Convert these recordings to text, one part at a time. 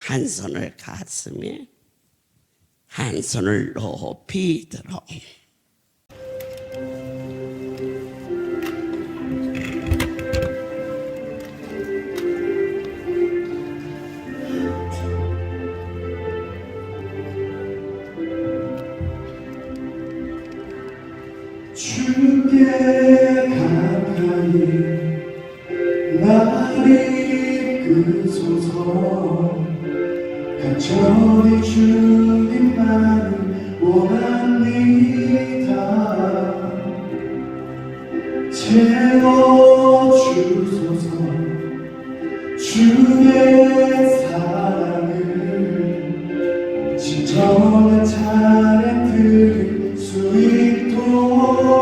한 손을 가슴에, 한 손을 높이 들어. 주께 가까이 나를 이끄소서. 간절히 주님만을 원합니다. 채워주소서. 주의 사랑을 진정한 찬양 드릴 수 있도록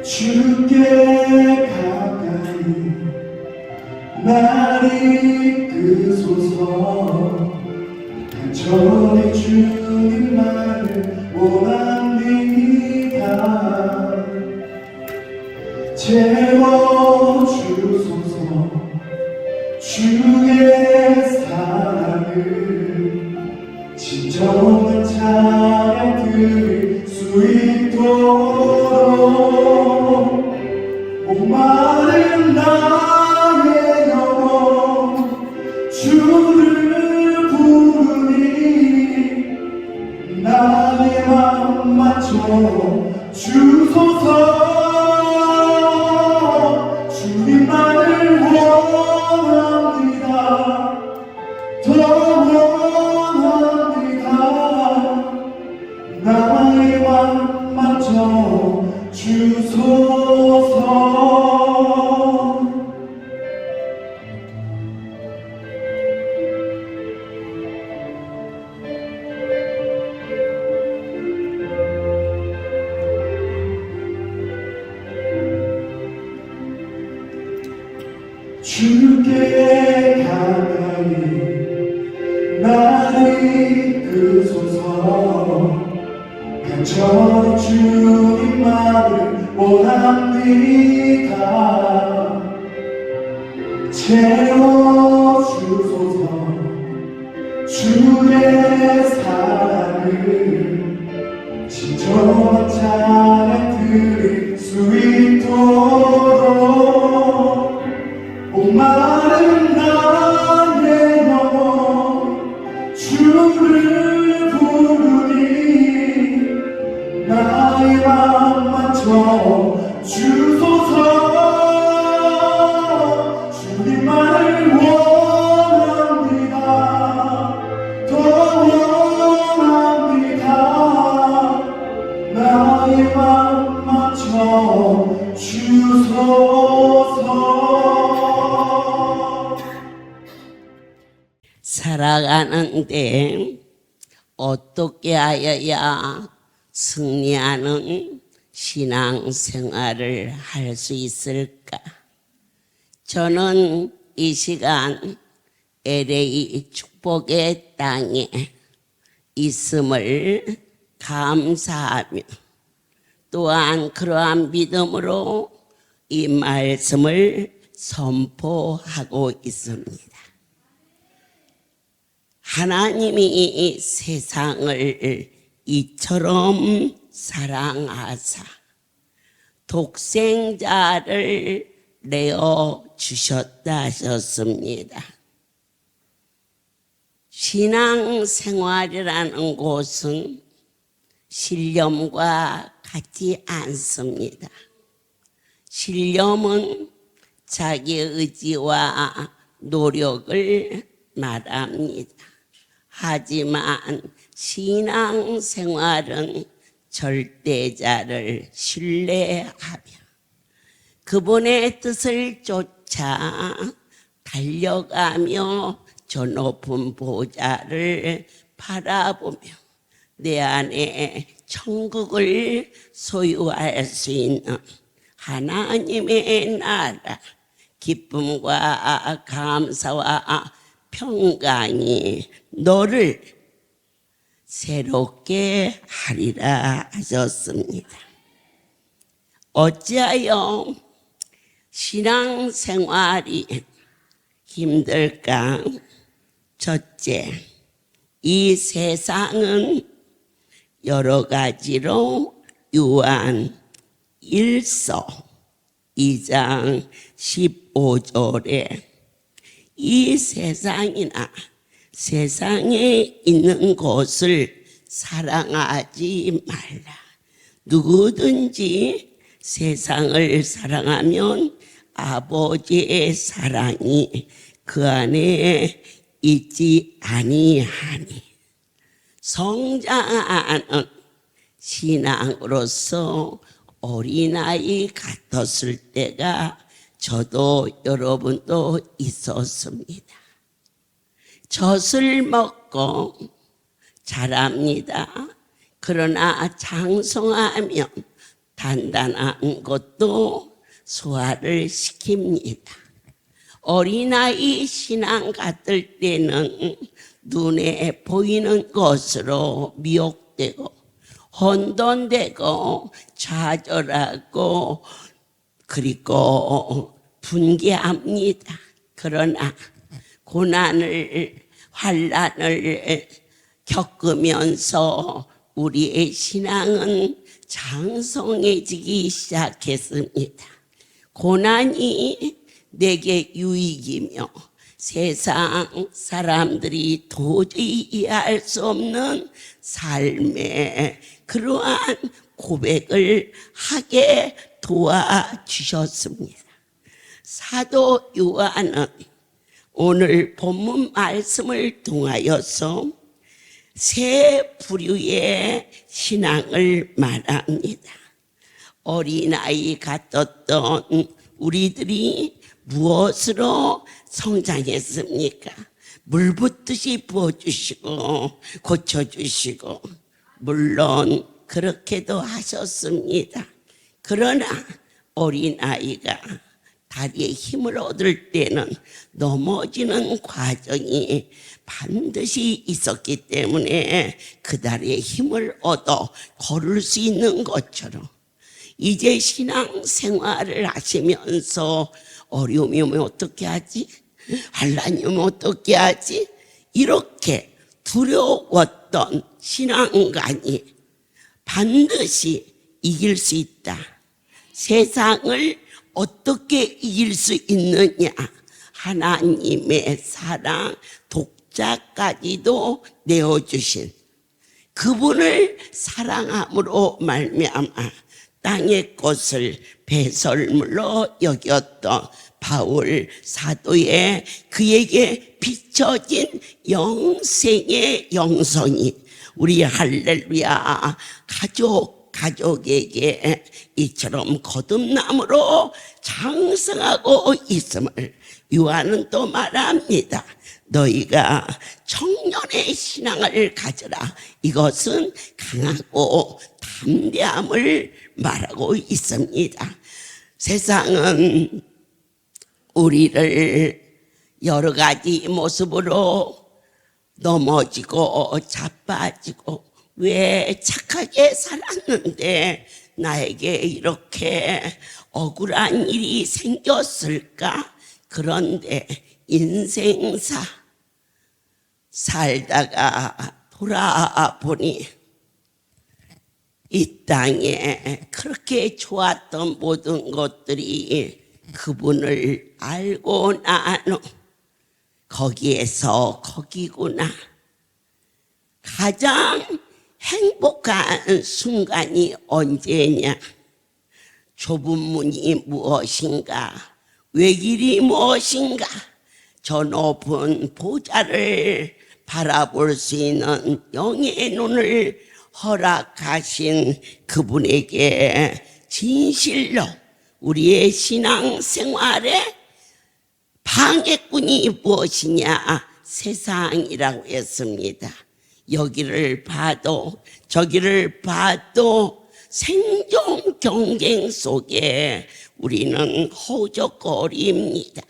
주께 가까이 나를 이끄소서. 간절히 주님만을 원합니다. 채워주소서. 주의 사랑을 진정한 찬양 드릴 수 있도록 목마른 나의 영혼 주를 부르니 나의 맘 맞춰 주소서. 주님만을 원합니다. 더 원합니다. 나의 맘 맞춰 주소서. 주께 가까이 나를 이끄소서. 간절히 주님만을 원합니다. 채워주소서. 주의 사랑을 진정한 찬양 드릴 수 있도록 목마른 나의 영혼 주를 부르니 나의 맘 맞춰 주소서. 주님만을 원합니다. 더 원합니다. 나의 맘 맞춰 주소서. 살아가는데 어떻게 하여야 승리하는 신앙생활을 할 수 있을까? 저는 이 시간 LA 축복의 땅에 있음을 감사하며 또한 그러한 믿음으로 이 말씀을 선포하고 있습니다. 하나님이 이 세상을 이처럼 사랑하사 독생자를 내어 주셨다 하셨습니다. 신앙생활이라는 곳은 신념과 같지 않습니다. 신념은 자기 의지와 노력을 말합니다. 하지만 신앙생활은 절대자를 신뢰하며 그분의 뜻을 쫓아 달려가며 저 높은 보좌를 바라보며 내 안에 천국을 소유할 수 있는 하나님의 나라, 기쁨과 감사와 평강이 너를 새롭게 하리라 하셨습니다. 어찌하여 신앙생활이 힘들까? 첫째, 이 세상은 여러 가지로 요한 1서 2장 15절에 이 세상이나 세상에 있는 것을 사랑하지 말라. 누구든지 세상을 사랑하면 아버지의 사랑이 그 안에 있지 아니하니. 성장하는 신앙으로서 어린아이 같았을 때가 저도 여러분도 있었습니다. 젖을 먹고 자랍니다. 그러나 장성하면 단단한 것도 소화를 시킵니다. 어린아이 신앙 같을 때는 눈에 보이는 것으로 미혹되고 혼돈되고 좌절하고 그리고 분개합니다. 그러나 고난을 환난을 겪으면서 우리의 신앙은 장성해지기 시작했습니다. 고난이 내게 유익이며 세상 사람들이 도저히 이해할 수 없는 삶의 그러한 고백을 하게 도와주셨습니다. 사도 요한은 오늘 본문 말씀을 통하여서 세 부류의 신앙을 말합니다. 어린아이 같았던 우리들이 무엇으로 성장했습니까? 물 붓듯이 부어주시고 고쳐주시고 물론 그렇게도 하셨습니다. 그러나 어린아이가 다리에 힘을 얻을 때는 넘어지는 과정이 반드시 있었기 때문에 그 다리에 힘을 얻어 걸을 수 있는 것처럼 이제 신앙생활을 하시면서 어려움이 오면 어떻게 하지? 환난이 오면 어떻게 하지? 이렇게 두려웠던 신앙관이 반드시 이길 수 있다. 세상을 어떻게 이길 수 있느냐? 하나님의 사랑 독자까지도 내어주신 그분을 사랑함으로 말미암아 땅의 것을 배설물로 여겼던 바울 사도의 그에게 비춰진 영생의 영성이 우리 할렐루야 가족에게 이처럼 거듭남으로 장성하고 있음을 요한은 또 말합니다. 너희가 청년의 신앙을 가져라. 이것은 강하고 담대함을 말하고 있습니다. 세상은 우리를 여러 가지 모습으로 넘어지고 자빠지고 왜 착하게 살았는데 나에게 이렇게 억울한 일이 생겼을까? 그런데 인생사 살다가 돌아보니 이 땅에 그렇게 좋았던 모든 것들이 그분을 알고 나누 거기에서 거기구나. 가장 행복한 순간이 언제냐? 좁은 문이 무엇인가? 외길이 무엇인가? 저 높은 보좌를 바라볼 수 있는 영의 눈을 허락하신 그분에게 진실로 우리의 신앙생활에 방해꾼이 무엇이냐? 세상이라고 했습니다. 여기를 봐도 저기를 봐도 생존 경쟁 속에 우리는 허우적거립니다.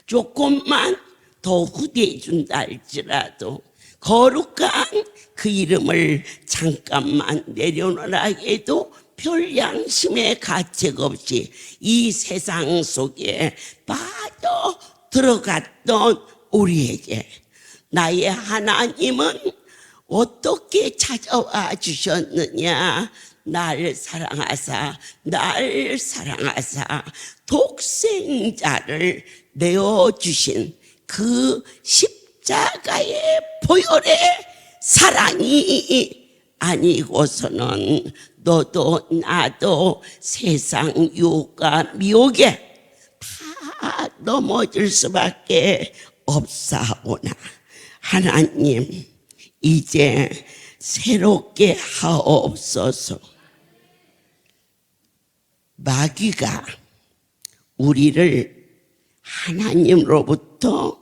조금만 더 후대해준다 할지라도 거룩한 그 이름을 잠깐만 내려놓으라 해도 별 양심의 가책 없이 이 세상 속에 빠져 들어갔던 우리에게 나의 하나님은 어떻게 찾아와 주셨느냐? 날 사랑하사 독생자를 내어주신 그 십자가의 보혈의 사랑이 아니고서는 너도 나도 세상 유혹과 미혹에 다 넘어질 수밖에 없사오나 하나님 이제 새롭게 하옵소서. 마귀가 우리를 하나님으로부터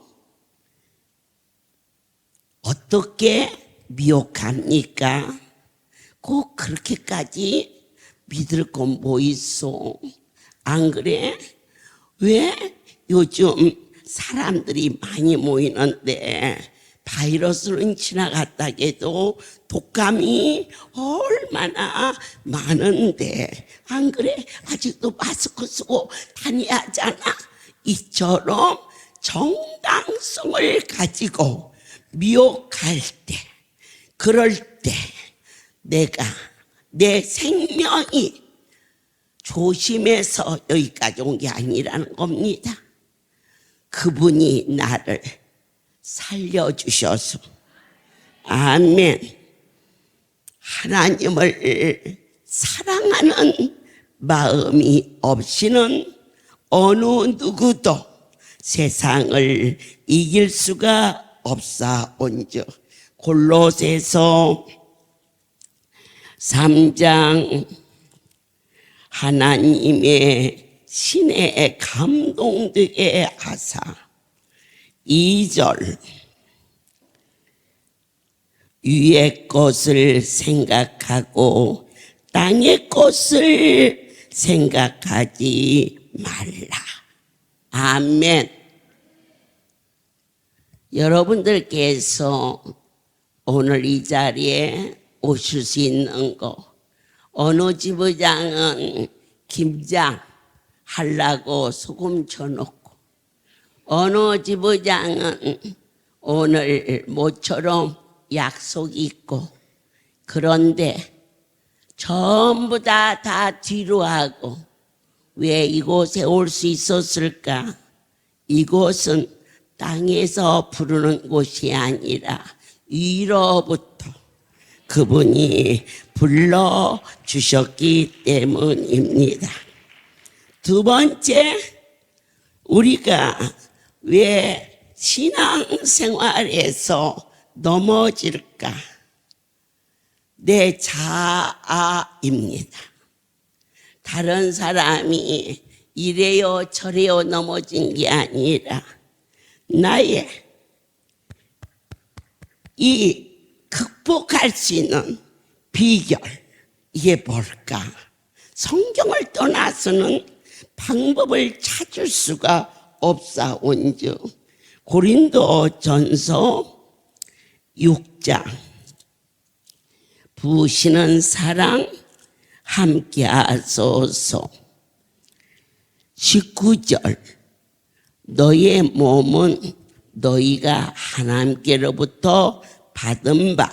어떻게 미혹합니까? 꼭 그렇게까지 믿을 건 뭐 있어? 안 그래? 왜 요즘 사람들이 많이 모이는데 바이러스는 지나갔다 해도 독감이 얼마나 많은데 안 그래? 아직도 마스크 쓰고 다녀야 하잖아. 이처럼 정당성을 가지고 미혹할 때, 그럴 때 내가 내 생명이 조심해서 여기까지 온 게 아니라는 겁니다. 그분이 나를 살려주셔서 아멘. 하나님을 사랑하는 마음이 없이는 어느 누구도 세상을 이길 수가 없사온즉 골로새서 3장 하나님의 신에 감동되게 하사 2절 위의 것을 생각하고 땅의 것을 생각하지 말라. 아멘. 여러분들께서 오늘 이 자리에 오실 수 있는 거, 어느 지부장은 김장 하려고 소금 쳐놓고, 어느 지부장은 오늘 모처럼 약속이 있고, 그런데 전부 다 뒤로 하고 왜 이곳에 올 수 있었을까? 이곳은 땅에서 부르는 곳이 아니라 위로부터 그분이 불러주셨기 때문입니다. 두 번째, 우리가 왜 신앙생활에서 넘어질까? 내 자아입니다. 다른 사람이 이래요 저래요 넘어진 게 아니라 나의 이 극복할 수 있는 비결, 이게 뭘까? 성경을 떠나서는 방법을 찾을 수가 없사온즉 고린도전서 6장 부으시는 사랑 함께 하소서. 19절 너의 몸은 너희가 하나님께로부터 받은 바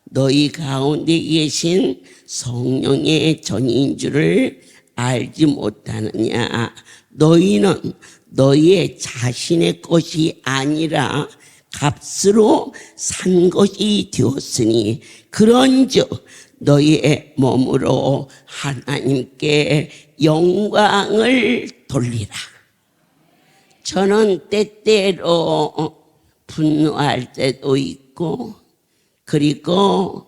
너희 가운데 계신 성령의 전인 줄을 알지 못하느냐. 너희는 너희의 자신의 것이 아니라 값으로 산 것이 되었으니 그런즉 너희의 몸으로 하나님께 영광을 돌리라. 저는 때때로 분노할 때도 있고 그리고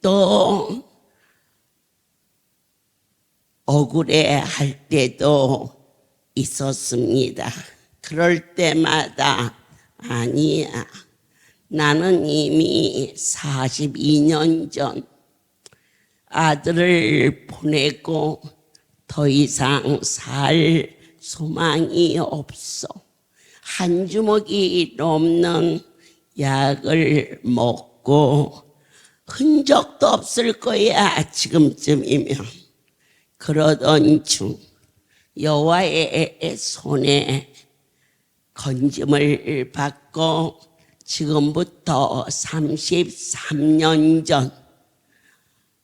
또 억울해할 때도 있었습니다. 그럴 때마다 아니야, 나는 이미 42년 전 아들을 보내고 더 이상 살 소망이 없어. 한 주먹이 넘는 약을 먹고 흔적도 없을 거야 지금쯤이면. 그러던 중 여호와의 손에 건짐을 받고 지금부터 33년 전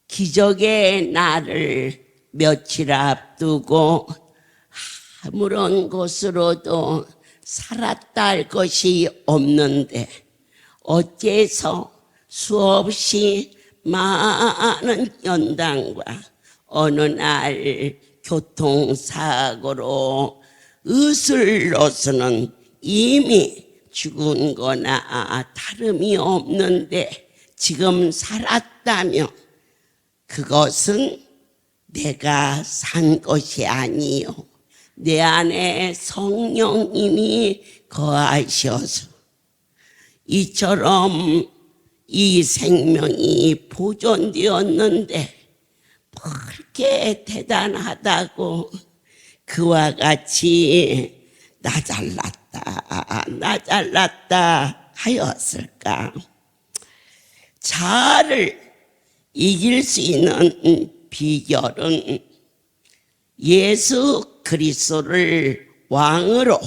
기적의 날을 며칠 앞두고 아무런 것으로도 살았다 할 것이 없는데 어째서 수없이 많은 연단과 어느 날 교통사고로 의술로서는 이미 죽은 거나 다름이 없는데 지금 살았다며 그것은 내가 산 것이 아니요 내 안에 성령님이 거하셔서 이처럼 이 생명이 보존되었는데 그렇게 대단하다고 그와 같이 나 잘났다 하였을까? 자아를 이길 수 있는 비결은 예수 그리스도를 왕으로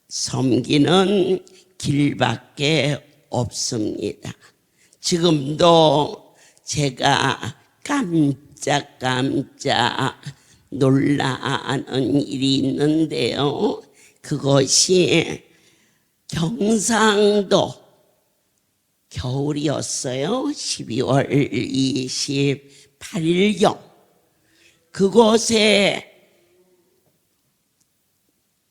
섬기는 길밖에 없습니다. 지금도 제가 깜짝 놀라는 일이 있는데요. 그것이 경상도 겨울이었어요. 12월 28일경 그곳에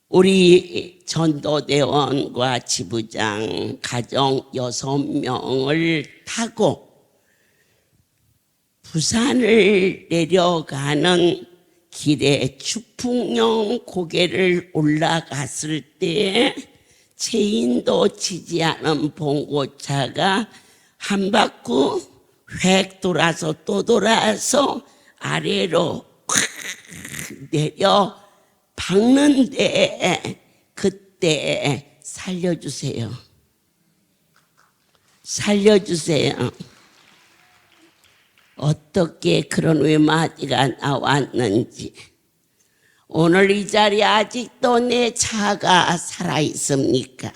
우리 전도대원과 지부장 가정 6명을 타고 부산을 내려가는 길에 추풍령 고개를 올라갔을 때 체인도 치지 않은 봉고차가 한 바퀴 획 돌아서 또 돌아서 아래로 확 내려 박는데 그때 살려주세요. 어떻게 그런 외마디가 나왔는지. 오늘 이 자리에 아직도 내 차가 살아있습니까?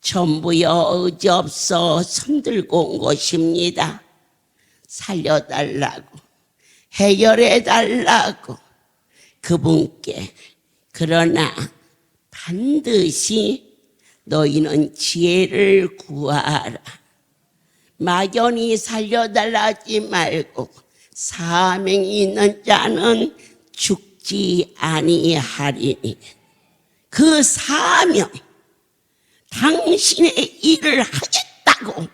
전부여 의지 없어 손들고 온 것입니다. 살려달라고, 해결해달라고 그분께. 그러나 반드시 너희는 지혜를 구하라. 막연히 살려달라 하지 말고 사명이 있는 자는 죽지 아니하리니 그 사명, 당신의 일을 하겠다고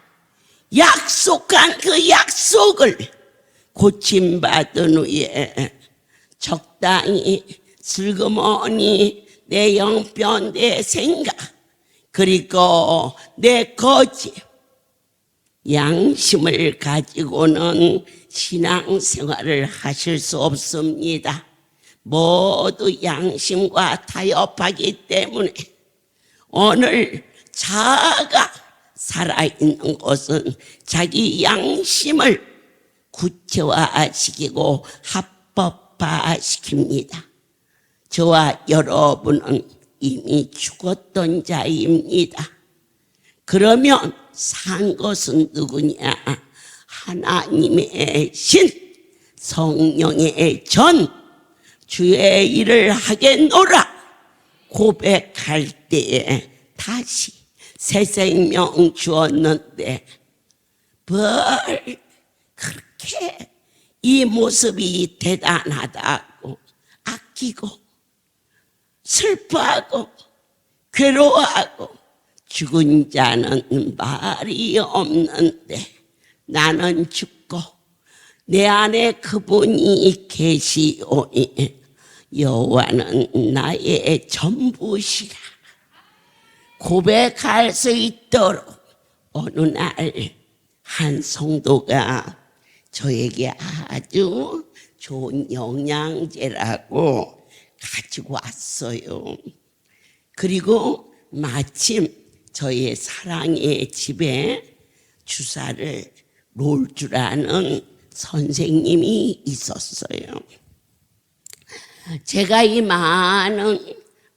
약속한 그 약속을 고침받은 후에 적당히 슬그머니 내 형편, 내 생각, 그리고 내 거짓, 양심을 가지고는 신앙생활을 하실 수 없습니다. 모두 양심과 타협하기 때문에 오늘 자아가 살아있는 것은 자기 양심을 구체화시키고 합법화시킵니다. 저와 여러분은 이미 죽었던 자입니다. 그러면 산 것은 누구냐? 하나님의 신, 성령의 전, 주의 일을 하겠노라 고백할 때에 다시 새 생명 주었는데 뭘 그렇게 이 모습이 대단하다고 아끼고 슬퍼하고 괴로워하고 죽은 자는 말이 없는데 나는 죽고 내 안에 그분이 계시오니 여호와는 나의 전부시라 고백할 수 있도록 어느 날 한 성도가 저에게 아주 좋은 영양제라고 가지고 왔어요. 그리고 마침 저의 사랑의 집에 주사를 놓을 줄 아는 선생님이 있었어요. 제가 이 많은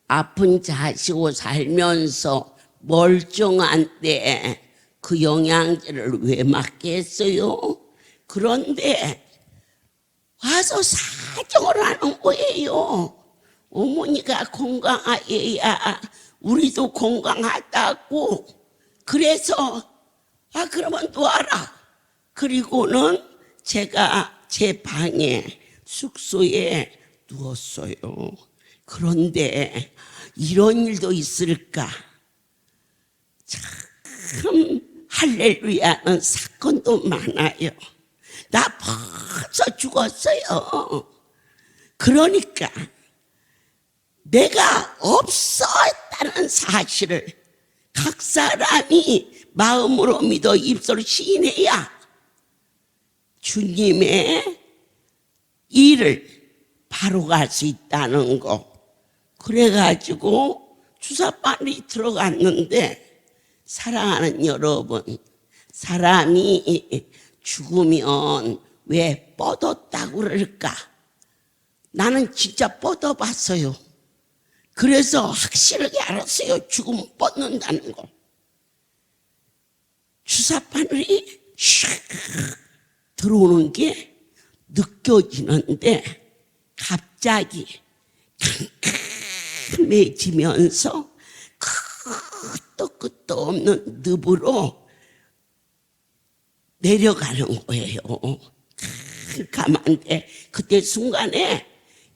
아픈 자식으로 살면서 멀쩡한데 그 영양제를 왜 맞겠어요? 그런데 와서 사정을 하는 거예요. 어머니가 건강해야 우리도 건강하다고. 그래서 그러면 놔라. 그리고는 제가 제 방에 숙소에 누웠어요. 그런데 이런 일도 있을까? 참 할렐루야는 사건도 많아요. 나 벌써 죽었어요. 그러니까 내가 없었다는 사실을 각 사람이 마음으로 믿어 입술로 시인해야 주님의 일을 바로 갈 수 있다는 거. 그래가지고 주사바늘이 들어갔는데, 사랑하는 여러분, 사람이 죽으면 왜 뻗었다고 그럴까? 나는 진짜 뻗어봤어요. 그래서 확실하게 알았어요. 죽으면 뻗는다는 거. 주사바늘이 슉 들어오는 게 느껴지는데 갑자기 캄캄해지면서 끝도 없는 늪으로 내려가는 거예요. 캄캄한데 그때 순간에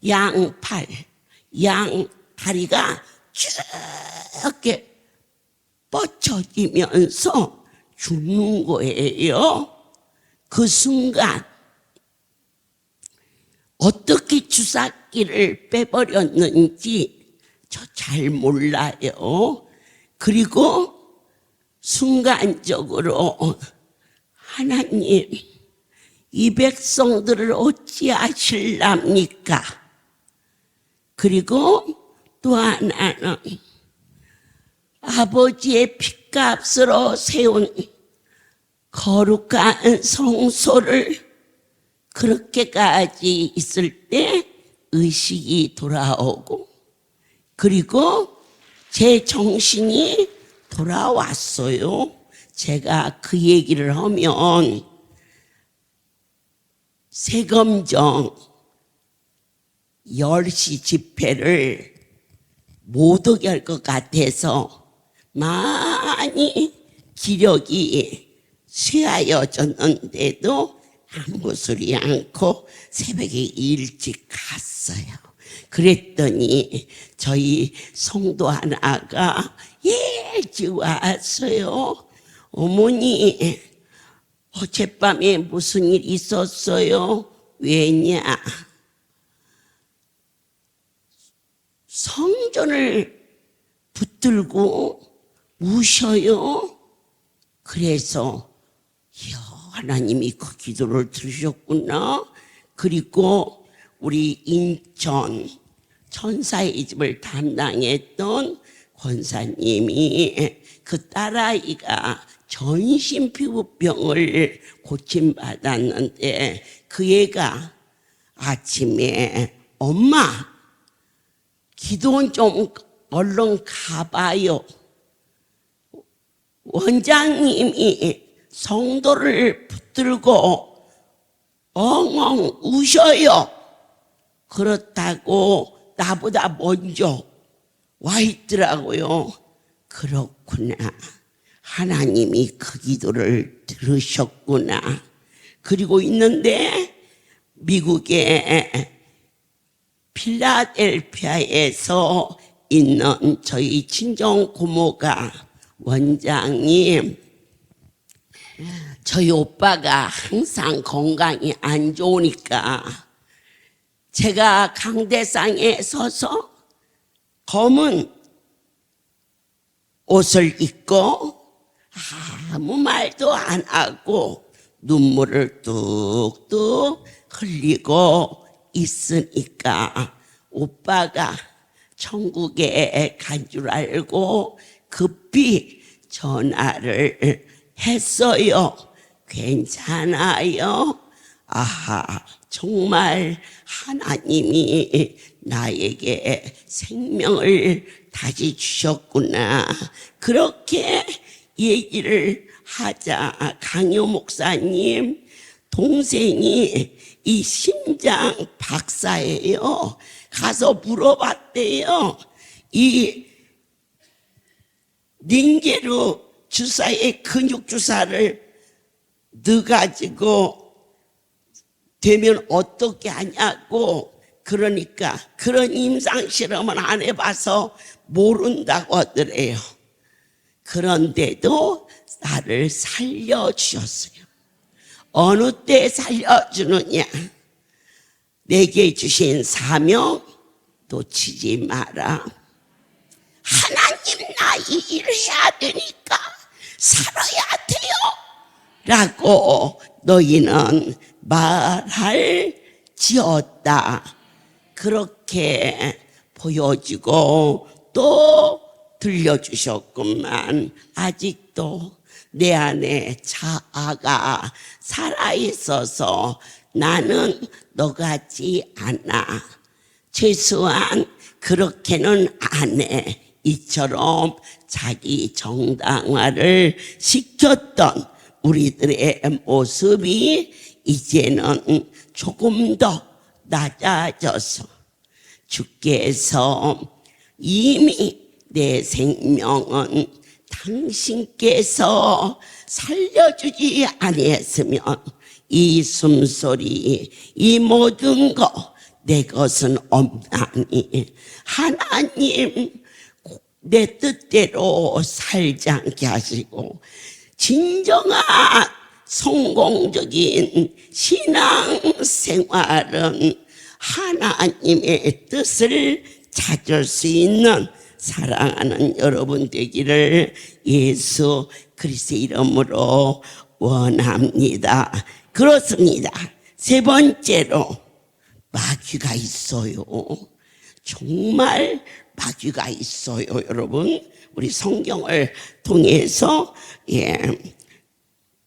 양팔, 양다리가 쭉 이렇게 뻗쳐지면서 죽는 거예요. 그 순간 어떻게 주사기를 빼버렸는지 저 잘 몰라요. 그리고 순간적으로 하나님, 이 백성들을 어찌하실랍니까? 그리고 또 하나는 아버지의 핏값으로 세운 거룩한 성소를 그렇게까지 있을 때 의식이 돌아오고, 그리고 제 정신이 돌아왔어요. 제가 그 얘기를 하면 세검정 10시 집회를 못 오게 할 것 같아서 많이 기력이 쇠하여졌는데도 아무 소리 않고 새벽에 일찍 갔어요. 그랬더니 저희 성도 하나가 일찍 왔어요. 어머니, 어젯밤에 무슨 일 있었어요? 왜냐? 성전을 붙들고 우셔요. 그래서 하나님이 그 기도를 들으셨구나. 그리고 우리 인천 천사의 집을 담당했던 권사님이 그 딸아이가 전신 피부병을 고침받았는데 그 애가 아침에 엄마 기도원 좀 얼른 가봐요. 원장님이 성도를 붙들고 엉엉 우셔요. 그렇다고 나보다 먼저 와 있더라고요. 그렇구나. 하나님이 그 기도를 들으셨구나. 그리고 있는데 미국의 필라델피아에서 있는 저희 친정 고모가 원장님, 저희 오빠가 항상 건강이 안 좋으니까 제가 강대상에 서서 검은 옷을 입고 아무 말도 안 하고 눈물을 뚝뚝 흘리고 있으니까 오빠가 천국에 간 줄 알고 급히 전화를 했어요. 괜찮아요? 아하, 정말 하나님이 나에게 생명을 다시 주셨구나. 그렇게 얘기를 하자 강요 목사님 동생이 이 심장 박사예요. 가서 물어봤대요. 이 링게르 주사에 근육 주사를 넣어가지고 되면 어떻게 하냐고. 그러니까 그런 임상 실험을 안 해봐서 모른다고 하더래요. 그런데도 나를 살려주셨어요. 어느 때 살려주느냐? 내게 주신 사명 놓치지 마라. 하나님 나 이 일을 해야 되니까 살아야 돼요 라고 너희는 말할지어다. 그렇게 보여주고 또 들려주셨구만. 아직도 내 안에 자아가 살아있어서 나는 너 같지 않아. 최소한 그렇게는 안 해. 이처럼 자기 정당화를 시켰던 우리들의 모습이 이제는 조금 더 낮아져서 주께서 이미 내 생명은 당신께서 살려주지 아니했으면 이 숨소리 이 모든 거 내 것은 없나니 하나님 내 뜻대로 살지 않게 하시고 진정한 성공적인 신앙생활은 하나님의 뜻을 찾을 수 있는 사랑하는 여러분 되기를 예수 그리스도의 이름으로 원합니다. 그렇습니다. 세 번째로 마귀가 있어요. 정말 마귀가 있어요. 여러분 우리 성경을 통해서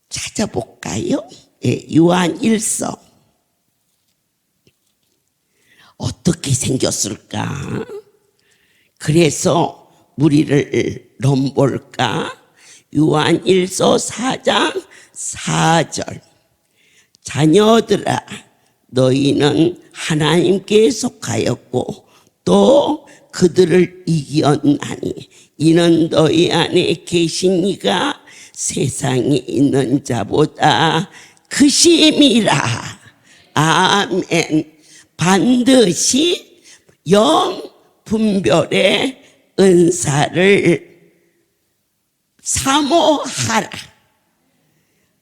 찾아볼까요? 요한 1서 어떻게 생겼을까? 그래서 우리를 넘볼까? 요한 1서 4장 4절 자녀들아 너희는 하나님께 속하였고 또 그들을 이겼나니 이는 너희 안에 계신 이가 세상에 있는 자보다 크심이라. 아멘. 반드시 영분별의 은사를 사모하라.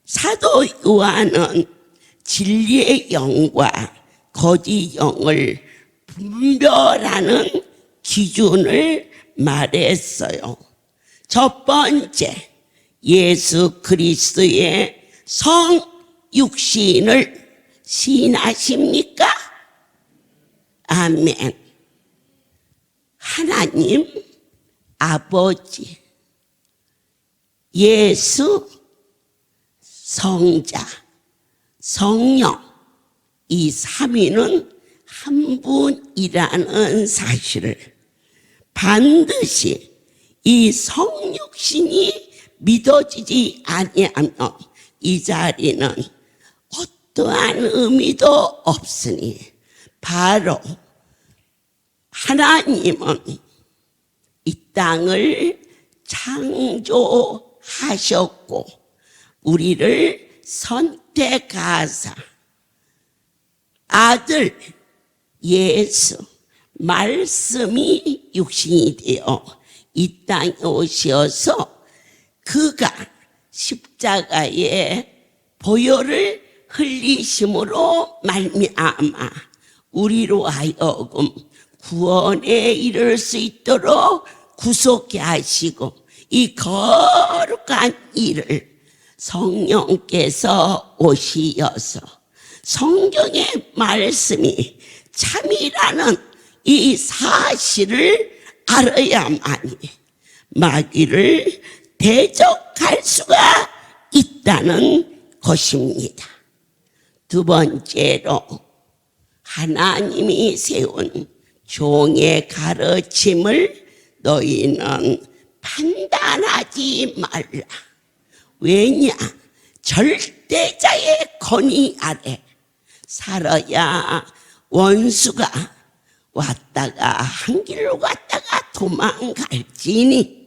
사도 요한은 진리의 영과 거짓 영을 분별하는 기준을 말했어요. 첫 번째, 예수 그리스도의 성육신을 시인하십니까? 아멘. 하나님 아버지, 예수, 성자, 성령 이 삼위는 한 분이라는 사실을 반드시 이 성육신이 믿어지지 아니하면 이 자리는 어떠한 의미도 없으니 바로 하나님은 이 땅을 창조하셨고 우리를 선택하사 아들 예수 말씀이 육신이 되어 이 땅에 오셔서 그가 십자가의 보혈을 흘리심으로 말미암아 우리로 하여금 구원에 이를 수 있도록 구속케 하시고 이 거룩한 일을 성령께서 오시어서 성경의 말씀이 참이라는 이 사실을 알아야만이 마귀를 대적할 수가 있다는 것입니다. 두 번째로 하나님이 세운 종의 가르침을 너희는 판단하지 말라. 왜냐? 절대자의 권위 아래 살아야 원수가 왔다가 한 길로 갔다가 도망갈지니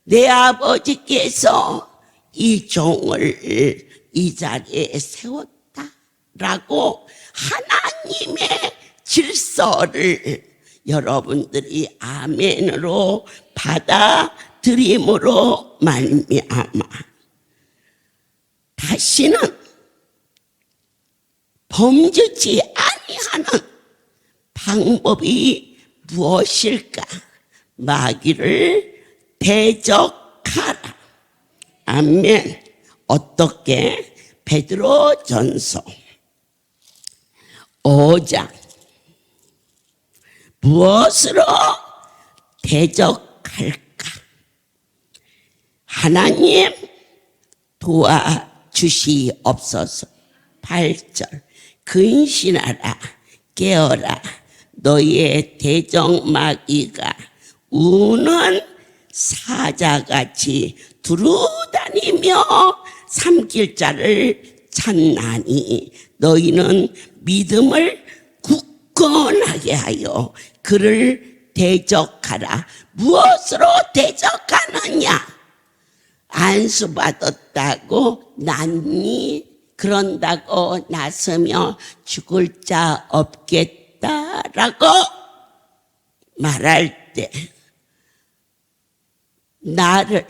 내 아버지께서 이 종을 이 자리에 세웠다라고 하나님의 질서를 여러분들이 아멘으로 받아들임으로 말미암아 다시는 범죄치 아니하는 방법이 무엇일까? 마귀를 대적하라. 아멘. 어떻게? 베드로전서 5장. 무엇으로 대적할까? 하나님 도와주시옵소서. 8절. 근신하라, 깨어라. 너희의 대적 마귀가 우는 사자같이 두루다니며 삼킬 자를 찾나니 너희는 믿음을 굳건하게 하여 그를 대적하라. 무엇으로 대적하느냐? 안수받았다고 났니? 그런다고 나서며 죽을 자 없겠다라고 말할 때 나를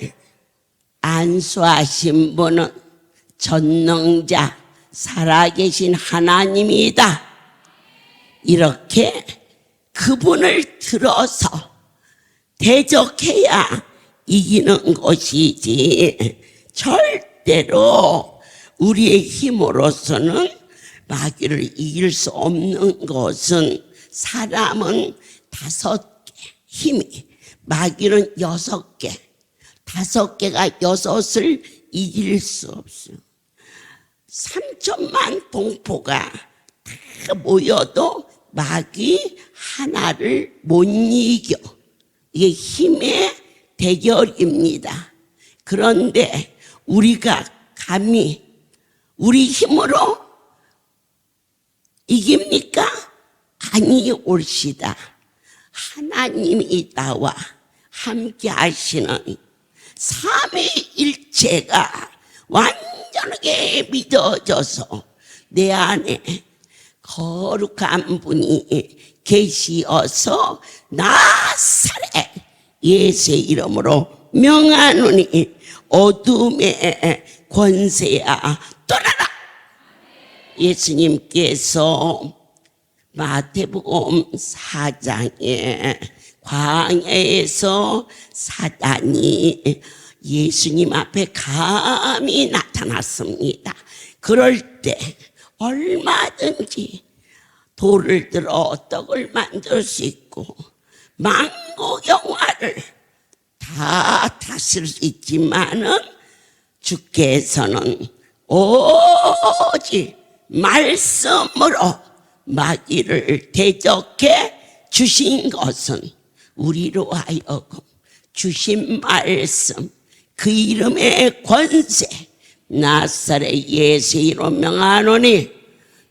안수하신 분은 전능자 살아계신 하나님이다. 이렇게 그분을 들어서 대적해야 이기는 것이지 절대로 우리의 힘으로서는 마귀를 이길 수 없는 것은 사람은 5개 힘이 마귀는 6개 5개가 6을 이길 수 없어요. 3천만 동포가 다 모여도 마귀 하나를 못 이겨. 이게 힘의 대결입니다. 그런데 우리가 감히 우리 힘으로 이깁니까? 아니 옳시다. 하나님이 나와 함께 하시는 삼위일체가 완전하게 믿어져서 내 안에 거룩한 분이 계시어서 나사렛 예수의 이름으로 명하노니 어둠의 권세야 떠나라. 예수님께서 마태복음 4장에 광야에서 사단이 예수님 앞에 감히 나타났습니다. 그럴 때 얼마든지 돌을 들어 떡을 만들 수 있고 만고영화를 다 다스릴 수 있지만은 주께서는 오직 말씀으로 마귀를 대적해 주신 것은 우리로 하여금 주신 말씀 그 이름의 권세 나사렛 예수의 이름 명하노니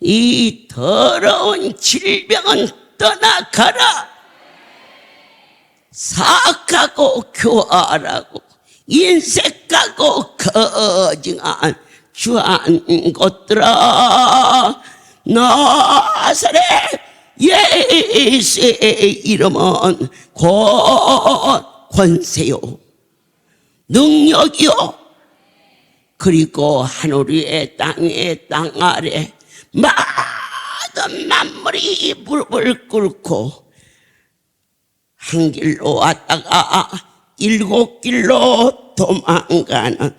이 더러운 질병은 떠나가라. 사악하고 교활하고 인색하고 거증한 주한 것들아 나사렛 예수의 이름은 곧 권세요 능력이요 그리고 하늘 위에 땅 아래 모든 만물이 무릎을 꿇고 한 길로 왔다가 7길로 도망가는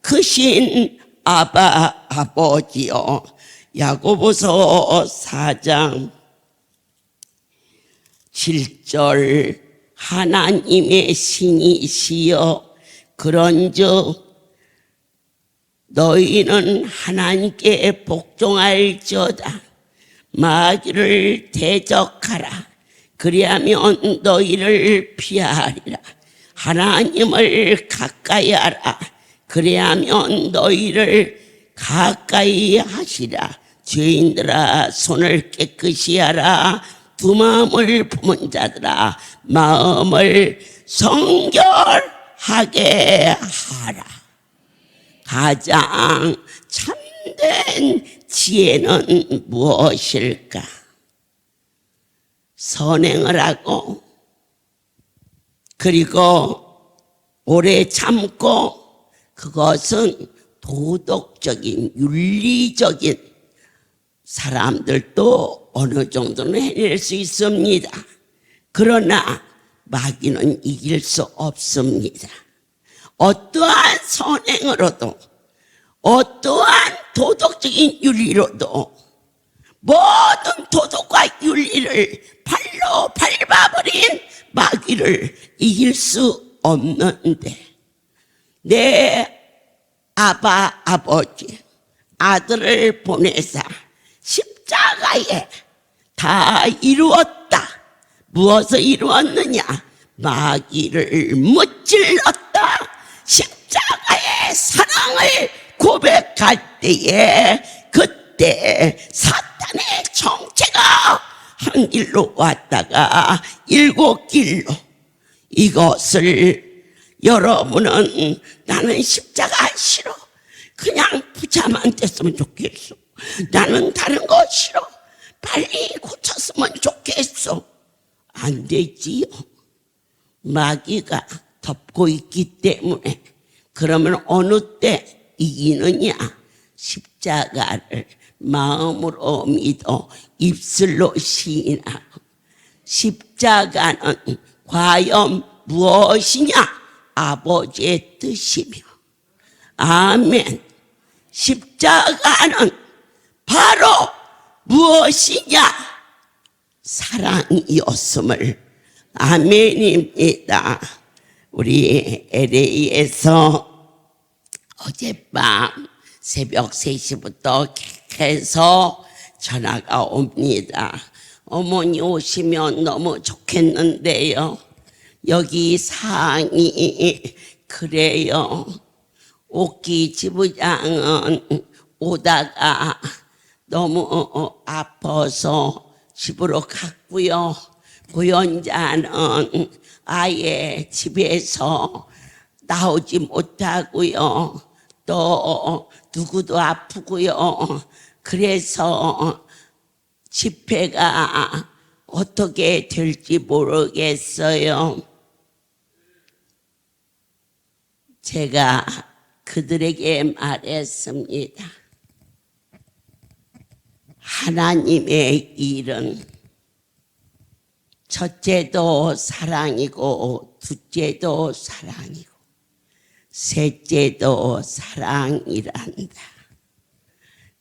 그 신 아버지요. 야고보서 4장 7절 하나님의 신이시여 그런즉 너희는 하나님께 복종할지어다. 마귀를 대적하라. 그리하면 너희를 피하리라. 하나님을 가까이 하라. 그리하면 너희를 가까이 하시라. 죄인들아 손을 깨끗이 하라. 두 마음을 품은 자들아 마음을 성결하게 하라. 가장 참된 지혜는 무엇일까? 선행을 하고 그리고 오래 참고 그것은 도덕적인 윤리적인 사람들도 어느 정도는 해낼 수 있습니다. 그러나 마귀는 이길 수 없습니다. 어떠한 선행으로도 어떠한 도덕적인 윤리로도 모든 도덕과 윤리를 발로 밟아버린 마귀를 이길 수 없는데 내 아버지 아들을 보내사 십자가에 다 이루었다. 무엇을 이루었느냐? 마귀를 무찔렀다. 십자가의 사랑을 고백할 때에 그때 사탄의 정체가 한 길로 왔다가 일곱 길로 이것을 여러분은 나는 십자가 싫어. 그냥 부자만 됐으면 좋겠어. 나는 다른 거 싫어. 빨리 고쳤으면 좋겠어. 안 되지요. 마귀가 덮고 있기 때문에. 그러면 어느 때 이기느냐? 십자가를 마음으로 믿어 입술로 시인하고. 십자가는 과연 무엇이냐? 아버지의 뜻이며. 아멘. 십자가는 바로 무엇이냐? 사랑이었음을. 아멘입니다. 우리 LA에서 어젯밤 새벽 3시부터 계속 전화가 옵니다. 어머니 오시면 너무 좋겠는데요. 여기 상황이 그래요. 옥기 지부장은 오다가 너무 아파서 집으로 갔고요. 고연자는 아예 집에서 나오지 못하고요. 또 누구도 아프고요. 그래서 집회가 어떻게 될지 모르겠어요. 제가 그들에게 말했습니다. 하나님의 일은 첫째도 사랑이고 둘째도 사랑이고 셋째도 사랑이란다.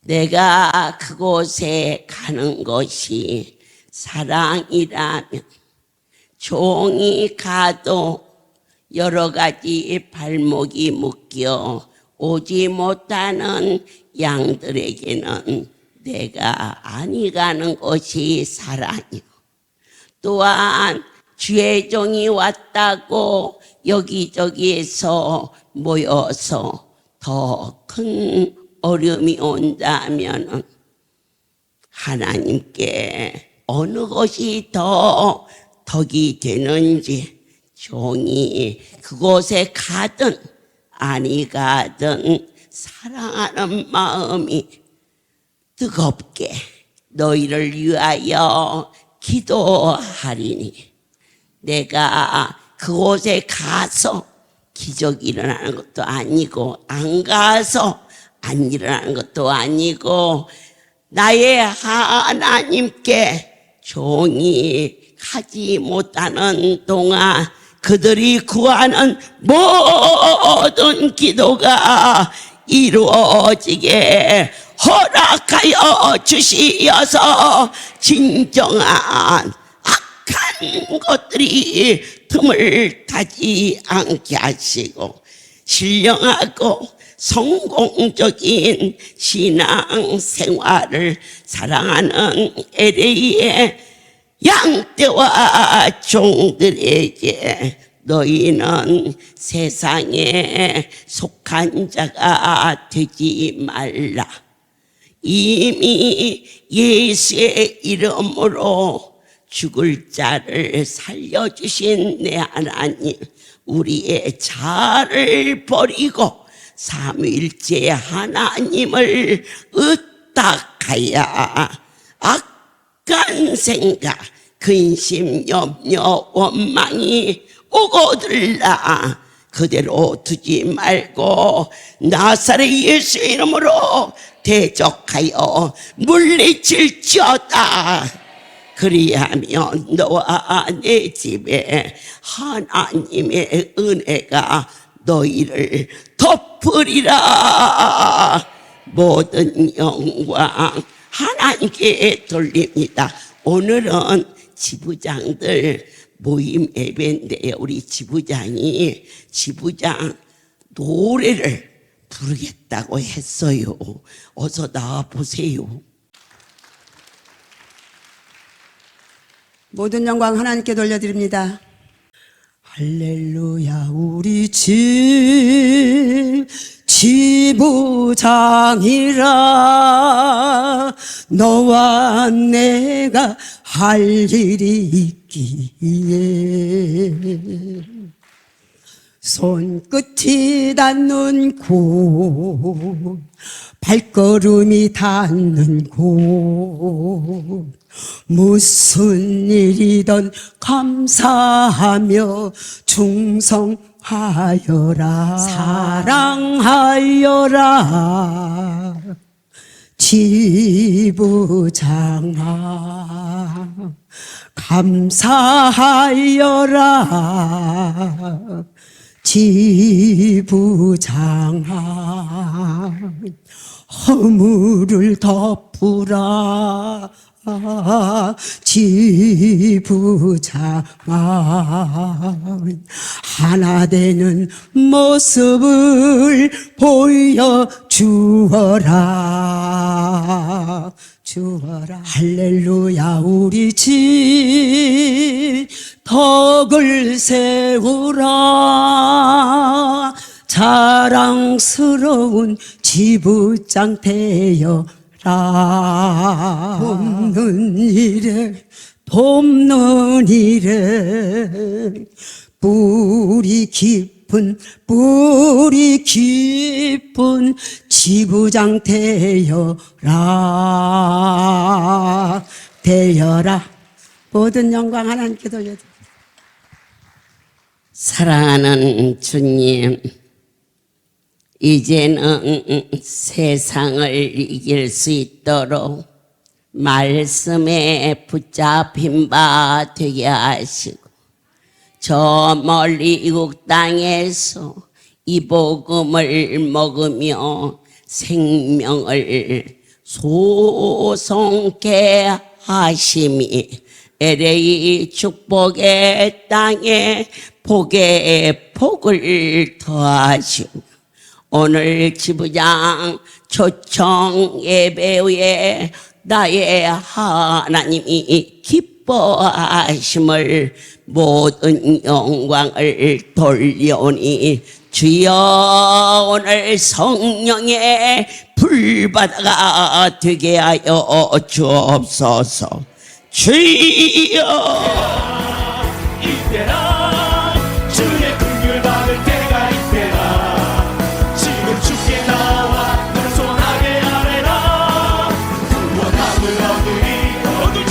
내가 그곳에 가는 것이 사랑이라면 종이 가도 여러 가지 발목이 묶여 오지 못하는 양들에게는 내가 아니 가는 것이 사랑이고, 또한 주의 종이 왔다고 여기저기에서 모여서 더 큰 어려움이 온다면 하나님께 어느 것이 더 덕이 되는지 종이 그곳에 가든 아니 가든 사랑하는 마음이 뜨겁게 너희를 위하여 기도하리니, 내가 그곳에 가서 기적이 일어나는 것도 아니고 안 가서 안 일어나는 것도 아니고 나의 하나님께 종이 하지 못하는 동안 그들이 구하는 모든 기도가 이루어지게 허락하여 주시어서 진정한 악한 것들이 틈을 타지 않게 하시고 신령하고 성공적인 신앙 생활을 사랑하는 LA의 양떼와 종들에게 너희는 세상에 속한 자가 되지 말라. 이미 예수의 이름으로 죽을 자를 살려주신 내 하나님, 우리의 자를 버리고 삼위일체 하나님을 의탁하여 악한 생각, 근심, 염려, 원망이 오고들라 그대로 두지 말고 나사렛 예수 이름으로 대적하여 물리칠지어다. 그리하면 너와 내 집에 하나님의 은혜가 너희를 덮으리라. 모든 영광 하나님께 돌립니다. 오늘은 지부장들 모임 예배인데 우리 지부장이 지부장 노래를 부르겠다고 했어요. 어서 나와 보세요. 모든 영광 하나님께 돌려드립니다. 할렐루야. 우리 지부장이라 너와 내가 할 일이 있기에 손끝이 닿는 곳, 발걸음이 닿는 곳, 무슨 일이든 감사하며 충성하여라. 사랑하여라. 지부장아 감사하여라. 지부장아 허물을 덮으라. 지부장아 하나 되는 모습을 보여주어라. 할렐루야. 우리 집 덕을 세우라. 자랑스러운 지부장 되어라. 돕는 일에 뿌리 깊은 지부장 되어라. 모든 영광 하나님께 돌려드립니다. 사랑하는 주님, 이제는 세상을 이길 수 있도록 말씀에 붙잡힌 바 되게 하시고, 저 멀리 이국 땅에서 이 복음을 먹으며 생명을 소송케 하심이 LA 축복의 땅에 복의 복을 더하시고, 오늘 지부장 초청 예배 후에 나의 하나님이 기뻐하심을 모든 영광을 돌려오니 주여 오늘 성령의 불바다가 되게 하여 주옵소서. 주여 이때라 주의 긍휼 받을 때가 이때라. 지금 주께 나와 겸손하게 아뢰라. 구원함을 얻으리. 어두운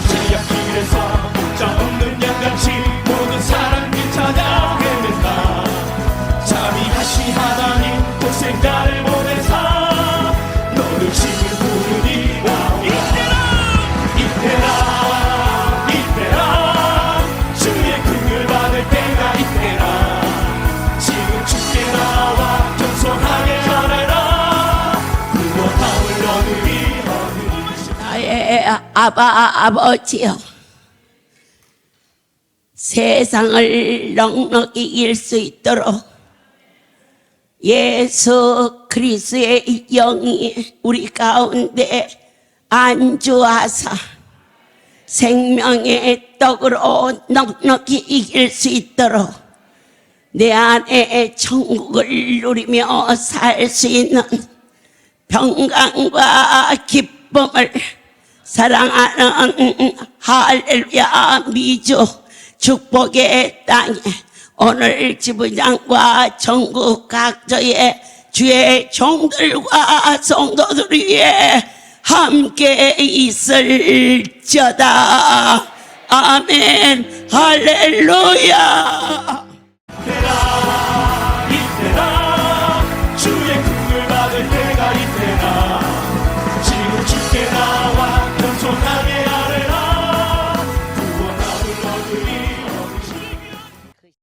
지역길에서 목자 없는 양같이 모든 사람이 찾아오게 된다. 자비하신 하나님 독생자를 보내사 너를 지금 부르리라. 주의 긍휼 받을 때가 이때라. 지금 주께 나와 겸손하게 아뢰라. 구원함을 얻으리. 나의 아버지여, 세상을 넉넉히 이길 수 있도록 예수 그리스도의 영이 우리 가운데 안주하사 생명의 떡으로 넉넉히 이길 수 있도록 내 안에 천국을 누리며 살 수 있는 평강과 기쁨을 사랑하는 할렐루야 미주 축복의 땅에 오늘 지부장과 전국 각처의 주의 종들과 성도들 위해 함께 있을지어다. 아멘 할렐루야.